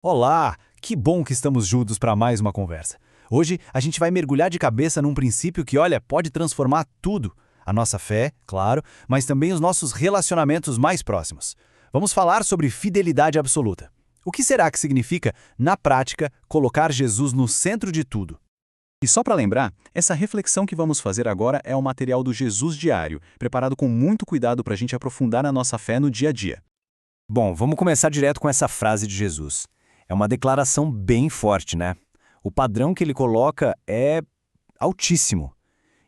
Olá, que bom que estamos juntos para mais uma conversa. Hoje a gente vai mergulhar de cabeça num princípio que, olha, pode transformar tudo. A nossa fé, claro, mas também os nossos relacionamentos mais próximos. Vamos falar sobre fidelidade absoluta. O que será que significa, na prática, colocar Jesus no centro de tudo? E só para lembrar, essa reflexão que vamos fazer agora é o material do Jesus Diário, preparado com muito cuidado para a gente aprofundar na nossa fé no dia a dia. Bom, vamos começar direto com essa frase de Jesus. É uma declaração bem forte, né? O padrão que ele coloca é altíssimo.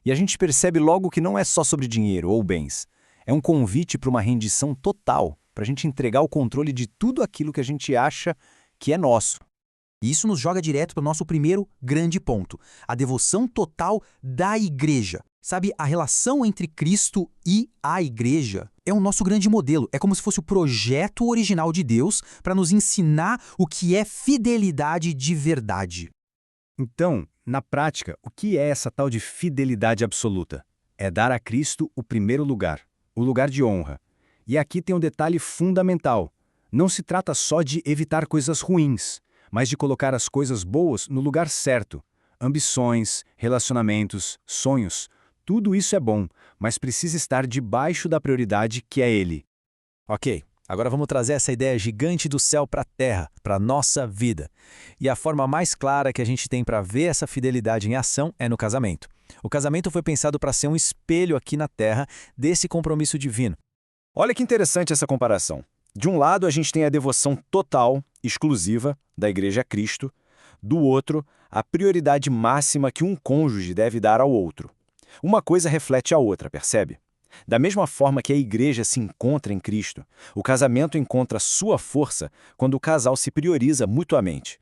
E a gente percebe logo que não é só sobre dinheiro ou bens. É um convite para uma rendição total, para a gente entregar o controle de tudo aquilo que a gente acha que é nosso. E isso nos joga direto para o nosso primeiro grande ponto, a devoção total da igreja. Sabe, a relação entre Cristo e a igreja é o nosso grande modelo. É como se fosse o projeto original de Deus para nos ensinar o que é fidelidade de verdade. Então, na prática, o que é essa tal de fidelidade absoluta? É dar a Cristo o primeiro lugar, o lugar de honra. E aqui tem um detalhe fundamental. Não se trata só de evitar coisas ruins, mas de colocar as coisas boas no lugar certo. Ambições, relacionamentos, sonhos, tudo isso é bom, mas precisa estar debaixo da prioridade que é Ele. Ok, agora vamos trazer essa ideia gigante do céu para a terra, para a nossa vida. E a forma mais clara que a gente tem para ver essa fidelidade em ação é no casamento. O casamento foi pensado para ser um espelho aqui na terra desse compromisso divino. Olha que interessante essa comparação. De um lado, a gente tem a devoção total, exclusiva, da Igreja a Cristo. Do outro, a prioridade máxima que um cônjuge deve dar ao outro. Uma coisa reflete a outra, percebe? Da mesma forma que a igreja se encontra em Cristo, o casamento encontra sua força quando o casal se prioriza mutuamente.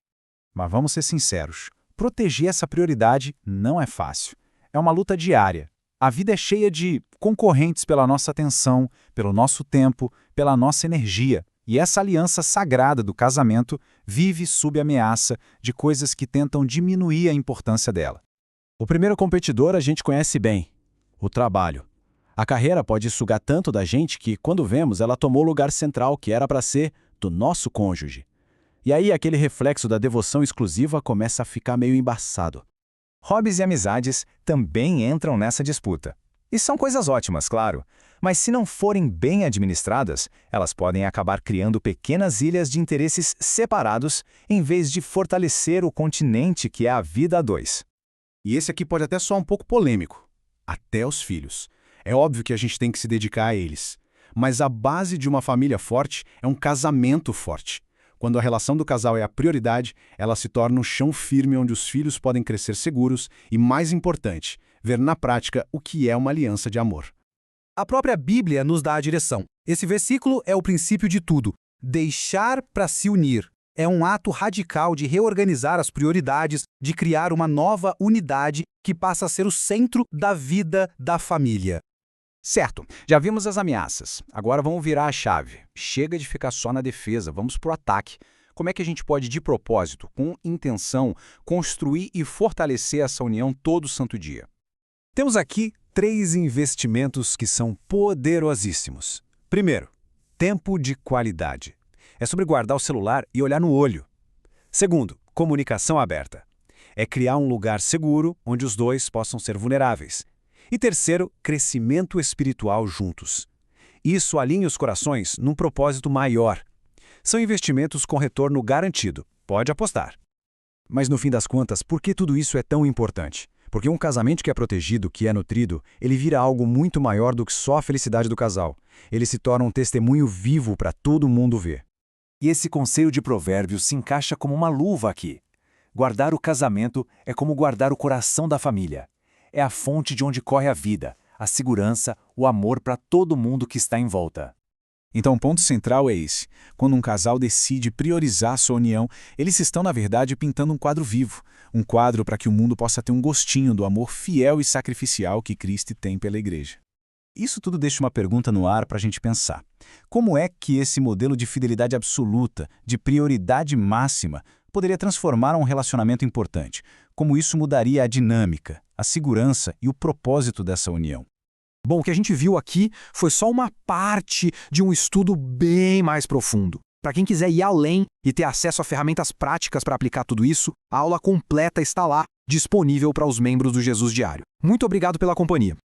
Mas vamos ser sinceros, proteger essa prioridade não é fácil. É uma luta diária. A vida é cheia de concorrentes pela nossa atenção, pelo nosso tempo, pela nossa energia. E essa aliança sagrada do casamento vive sob ameaça de coisas que tentam diminuir a importância dela. O primeiro competidor a gente conhece bem, o trabalho. A carreira pode sugar tanto da gente que, quando vemos, ela tomou o lugar central que era para ser do nosso cônjuge. E aí aquele reflexo da devoção exclusiva começa a ficar meio embaçado. Hobbies e amizades também entram nessa disputa. E são coisas ótimas, claro, mas se não forem bem administradas, elas podem acabar criando pequenas ilhas de interesses separados em vez de fortalecer o continente que é a vida a dois. E esse aqui pode até soar um pouco polêmico. Até os filhos. É óbvio que a gente tem que se dedicar a eles. Mas a base de uma família forte é um casamento forte. Quando a relação do casal é a prioridade, ela se torna um chão firme onde os filhos podem crescer seguros e, mais importante, ver na prática o que é uma aliança de amor. A própria Bíblia nos dá a direção. Esse versículo é o princípio de tudo. Deixar para se unir. É um ato radical de reorganizar as prioridades, de criar uma nova unidade que passa a ser o centro da vida da família. Certo, já vimos as ameaças. Agora vamos virar a chave. Chega de ficar só na defesa, vamos pro ataque. Como é que a gente pode, de propósito, com intenção, construir e fortalecer essa união todo santo dia? Temos aqui 3 investimentos que são poderosíssimos. Primeiro, tempo de qualidade. É sobre guardar o celular e olhar no olho. Segundo, comunicação aberta. É criar um lugar seguro onde os dois possam ser vulneráveis. E terceiro, crescimento espiritual juntos. Isso alinha os corações num propósito maior. São investimentos com retorno garantido. Pode apostar. Mas no fim das contas, por que tudo isso é tão importante? Porque um casamento que é protegido, que é nutrido, ele vira algo muito maior do que só a felicidade do casal. Ele se torna um testemunho vivo para todo mundo ver. E esse conselho de Provérbios se encaixa como uma luva aqui. Guardar o casamento é como guardar o coração da família. É a fonte de onde corre a vida, a segurança, o amor para todo mundo que está em volta. Então o ponto central é esse. Quando um casal decide priorizar sua união, eles estão, na verdade, pintando um quadro vivo. Um quadro para que o mundo possa ter um gostinho do amor fiel e sacrificial que Cristo tem pela igreja. Isso tudo deixa uma pergunta no ar para a gente pensar. Como é que esse modelo de fidelidade absoluta, de prioridade máxima, poderia transformar um relacionamento importante? Como isso mudaria a dinâmica, a segurança e o propósito dessa união? Bom, o que a gente viu aqui foi só uma parte de um estudo bem mais profundo. Para quem quiser ir além e ter acesso a ferramentas práticas para aplicar tudo isso, a aula completa está lá, disponível para os membros do Jesus Diário. Muito obrigado pela companhia.